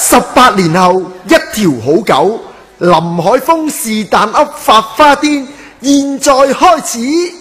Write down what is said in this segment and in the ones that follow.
18年後一條好狗，林海峰是但噏發花癲，現在開始。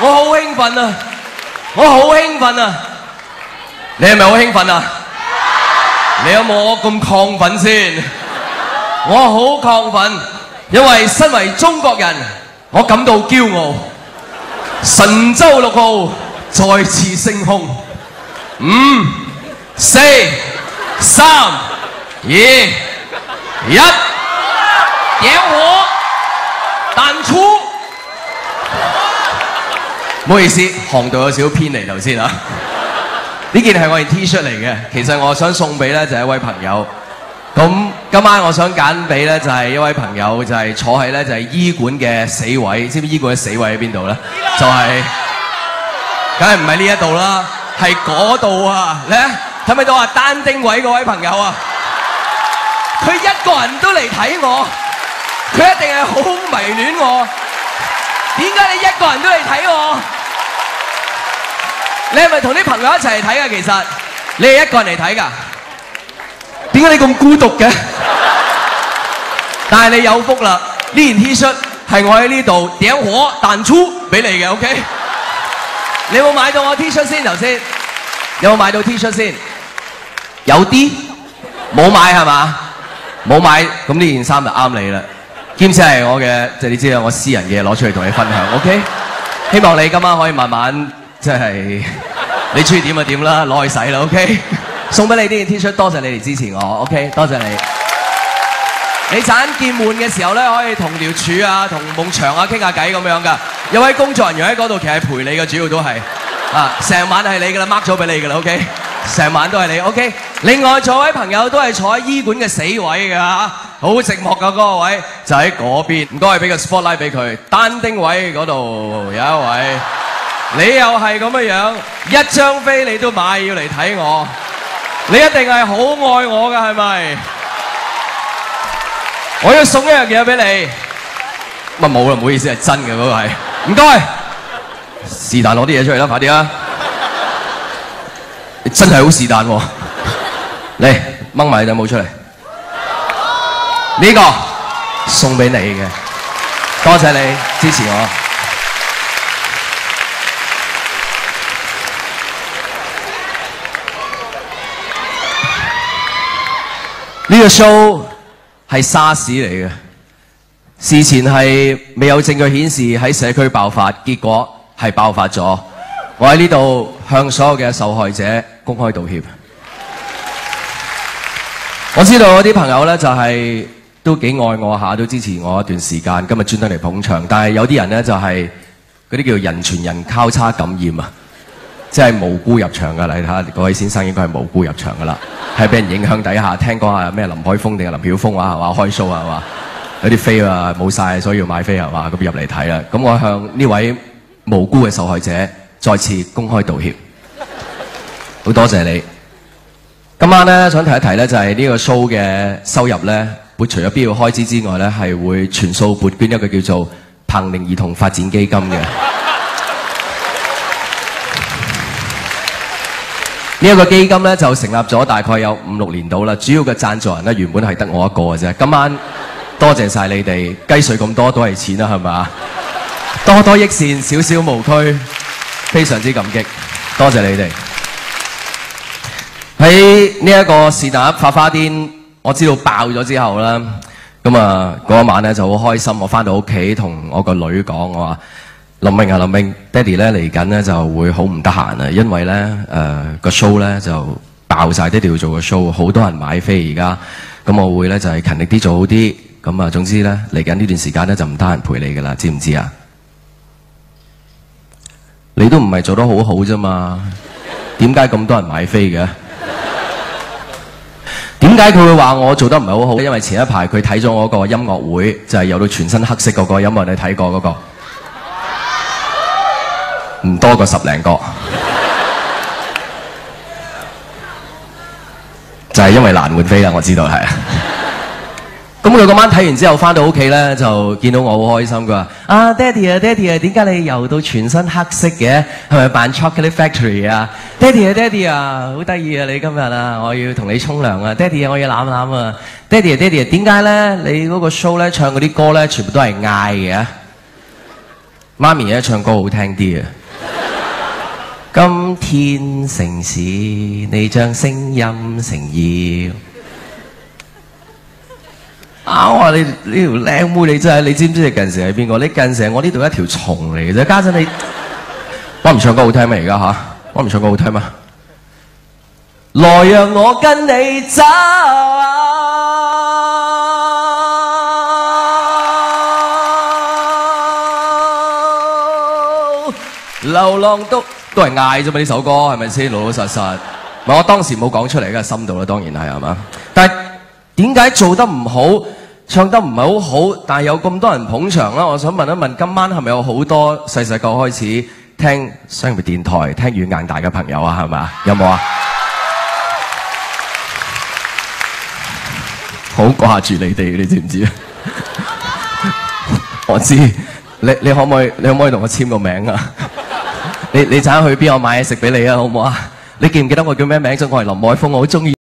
我好興奮啊！我好興奮啊！你係咪好興奮啊？你有冇我咁亢奮先？我好亢奮，因為身為中國人，我感到驕傲。神舟6號再次升空，5、4、3、2、1，點火，彈出。唔好意思，航道有少少偏離頭先啊！呢件係我件 T 恤嚟嘅，其實我想送俾咧就係一位朋友。咁今晚我想揀俾咧就係一位朋友，就係坐喺咧就係醫館嘅死位。知唔知醫館嘅死位喺邊度咧？就係，梗係唔係呢一度啦，係嗰度啊！你睇唔睇到啊？單丁位嗰位朋友啊，佢一個人都嚟睇我，佢一定係好迷戀我。點解你一個人都嚟睇我？你係咪同啲朋友一齊嚟睇㗎？其實你係一個人嚟睇㗎。點解你咁孤獨嘅？但係你有福啦！呢件 T 恤係我喺呢度點火彈出俾你嘅 ，OK？ 你有冇買到我 T 恤先頭先？有冇買到 T 恤先？有啲冇買係嘛？冇買，咁呢件衫就啱你啦。兼且係我嘅，即係你知啦，我私人嘅嘢攞出嚟同你分享 ，OK？ 希望你今晚可以慢慢即係你中意點就點啦，攞去洗啦 ，OK？ 送俾你呢件 T 恤，多謝你哋支持我 ，OK？ 多謝你。你陣見悶嘅時候咧，可以同廖柱啊、同夢祥啊傾下偈咁樣噶。有位工作人員喺嗰度，其實係陪你嘅，主要都係成晚係你噶啦 ，mark 咗俾你噶啦 ，OK？ 成晚都係你 ，OK？ 另外座位朋友都係坐喺醫館嘅死位嘅嚇。好寂寞㗎嗰個位，就喺嗰邊。唔該，俾個 spotlight 俾佢。單丁位嗰度有一位，你又係咁嘅樣，一張飛你都買要嚟睇我，你一定係好愛我㗎，係咪？我要送一樣嘢俾你。冇啦，唔好意思，係真嘅嗰個係。唔該，是但攞啲嘢出嚟啦，快啲啦！你真係好是但喎，嚟掹埋你隻帽出嚟。呢個送俾你嘅，多謝你支持我。呢個 show 係沙士嚟嘅，事前係未有證據顯示喺社區爆發，結果係爆發咗。我喺呢度向所有嘅受害者公開道歉。我知道有啲朋友咧就係都幾愛我下，都支持我一段時間，今日專登嚟捧場。但係有啲人咧就係嗰啲叫人傳人交叉感染啊，即係無辜入場㗎。你睇下嗰位先生應該係無辜入場㗎啦，係俾人影響底下，聽講係咩林海峰定係林曉峰啊，係嘛開 show 啊，係嘛有啲飛啊冇晒，所以要買飛係嘛，咁入嚟睇啦。咁我向呢位無辜嘅受害者再次公開道歉，好多謝你。今晚咧想提一提咧，就係呢個 show 嘅收入咧，會除咗必要開支之外咧，係會全數撥捐一個叫做彭寧兒童發展基金嘅。呢一個基金咧就成立咗大概有5、6年到啦，主要嘅贊助人咧原本係得我一個嘅啫。今晚多謝晒你哋，雞碎咁多都係錢啦，係咪？多多益善，少少無拘，非常之感激，多謝你哋。喺呢一個是但發花癲，我知道爆咗之後啦，咁啊嗰一晚咧就好開心。我翻到屋企同我個女講，我話林明啊，林明，爹哋咧嚟緊咧就會好唔得閒啊，因為咧個 show 咧就爆晒，爹哋要做個 show， 好多人買飛而家，咁我會咧就係勤力啲做好啲，咁啊總之咧嚟緊呢段時間咧就唔得閒陪你噶啦，知唔知啊？你都唔係做得好好啫嘛，點解咁多人買飛嘅？點點解佢會話我做得唔係好好？因為前一排佢睇咗我個音樂會，就係有到全身黑色嗰個音樂，你睇過嗰個？唔多過10零個，就係因為難換飛啦，我知道係。咁佢嗰晚睇完之後翻到屋企咧，就見到我好開心。佢話：啊，爹哋啊，爹哋啊，點解你油到全身黑色嘅？係咪扮 Chocolate Factory 啊？爹哋啊，爹哋啊，好得意啊！你今日啊，我要同你沖涼啊！爹哋啊，我要攬攬啊！爹哋啊，爹哋啊，點解咧？你嗰個 show 咧唱嗰啲歌咧，全部都係嗌嘅。媽咪咧唱歌好聽啲啊！今天城市，你將聲音誠意。啊！我話你呢條靚妹，你真係，你知唔知你近時係邊個？你近時係我呢度一條蟲嚟嘅啫。家陣你，我唔唱歌好聽咩？而家吓，我唔唱歌好聽咩？來讓我跟你走，流浪都係嗌啫嘛，呢首歌係咪先？老老實實，唔係我當時冇講出嚟，梗係心度啦，當然係嘛。但係點解做得唔好，唱得唔係好好，但係有咁多人捧場啦？我想問一問，今晚係咪有好多細細個開始聽商業電台、聽軟硬大嘅朋友啊？係咪？有冇啊？好掛住你哋，你知唔知啊？我知，你可唔可以同我簽個名啊？你陣間去邊，我買嘢食俾你啊，好唔好啊？你記唔記得我叫咩名啫？我係林海峰，我好中意。